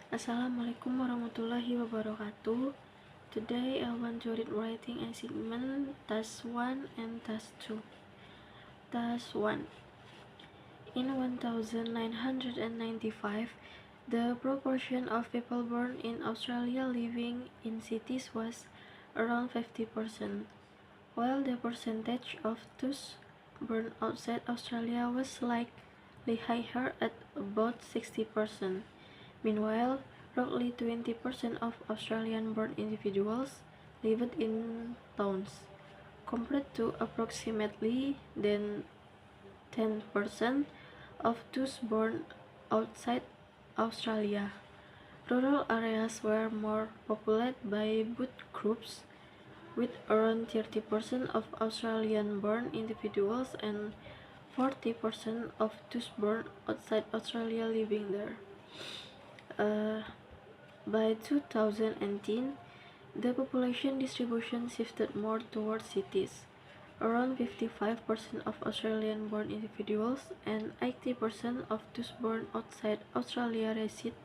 Assalamualaikum warahmatullahi wabarakatuh. Today I want to read writing assignment task 1 and task 2. Task 1. In 1995, the proportion of people born in Australia living in cities was around 50%, while the percentage of those born outside Australia was slightly higher at about 60%. Meanwhile, roughly 20% of Australian-born individuals lived in towns, compared to approximately 10% of those born outside Australia. Rural areas were more populated by both groups, with around 30% of Australian-born individuals and 40% of those born outside Australia living there. By 2010, the population distribution shifted more towards cities. Around 55% of Australian-born individuals and 80% of those born outside Australia resided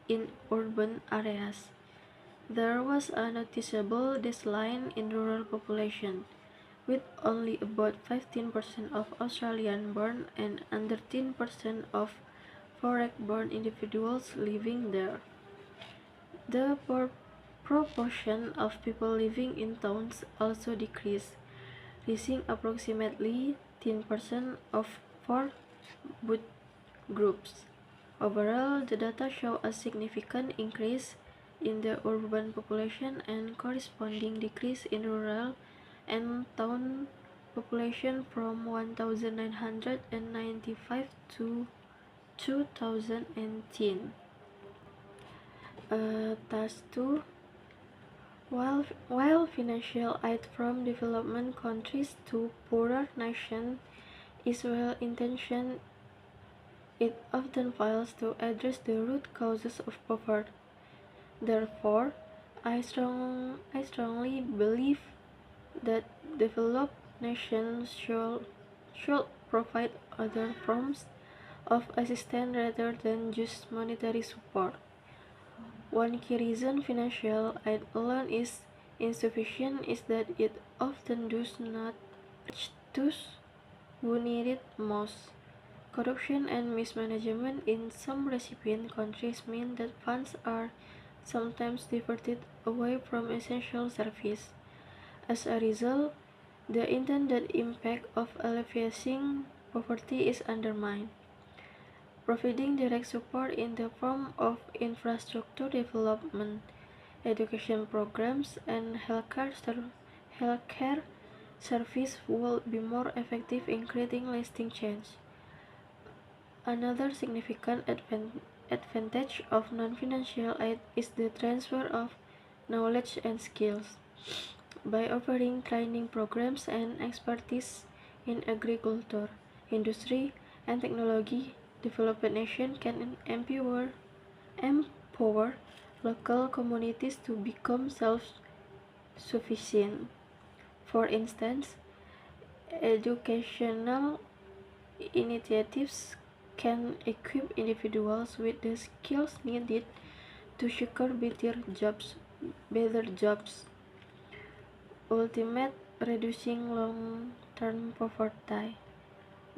in urban areas. There was a noticeable decline in rural population, with only about 15% of Australian-born and under 10% of foreign-born individuals living there. The proportion of people living in towns also decreased, reaching approximately 10% for both groups. Overall, the data show a significant increase in the urban population and corresponding decrease in rural and town population from 1995 to 2010. Task 2. While financial aid from development countries to poorer nations is well intentioned, it often fails to address the root causes of poverty. Therefore, I strongly believe that developed nations should provide other forms of assistance rather than just monetary support. One key reason financial aid alone is insufficient is that it often does not reach those who need it most. Corruption and mismanagement in some recipient countries mean that funds are sometimes diverted away from essential service. As a result, the intended impact of alleviating poverty is undermined. Providing direct support in the form of infrastructure development, education programs, and healthcare service will be more effective in creating lasting change. Another significant advantage of non-financial aid is the transfer of knowledge and skills. By offering training programs and expertise in agriculture, industry, and technology, developed nations can empower local communities to become self-sufficient. For instance, educational initiatives can equip individuals with the skills needed to secure better jobs, ultimately reducing long-term poverty.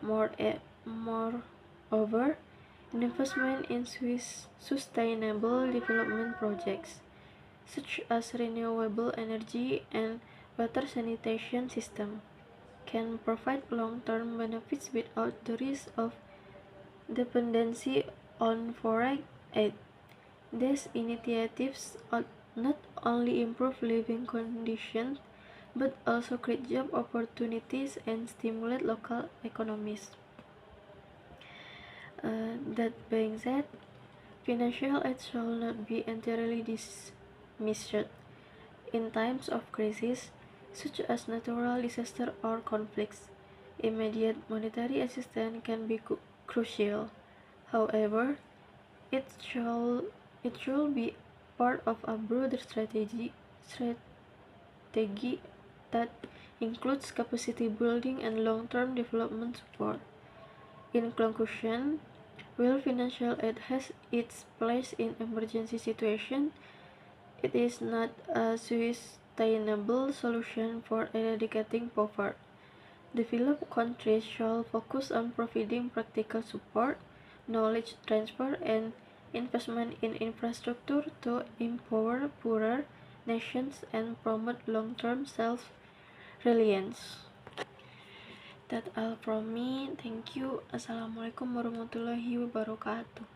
Moreover, investment in sustainable development projects, such as renewable energy and water sanitation system, can provide long-term benefits without the risk of dependency on foreign aid. These initiatives not only improve living conditions but also create job opportunities and stimulate local economies. That being said, financial aid shall not be entirely dismissed. In times of crisis, such as natural disaster or conflicts, immediate monetary assistance can be crucial. However, it should be part of a broader strategy that includes capacity building and long-term development support. In conclusion, While financial aid has its place in emergency situations, it is not a sustainable solution for eradicating poverty. Developed countries should focus on providing practical support, knowledge transfer, and investment in infrastructure to empower poorer nations and promote long-term self-reliance. That's all from me. Thank you. Assalamualaikum warahmatullahi wabarakatuh.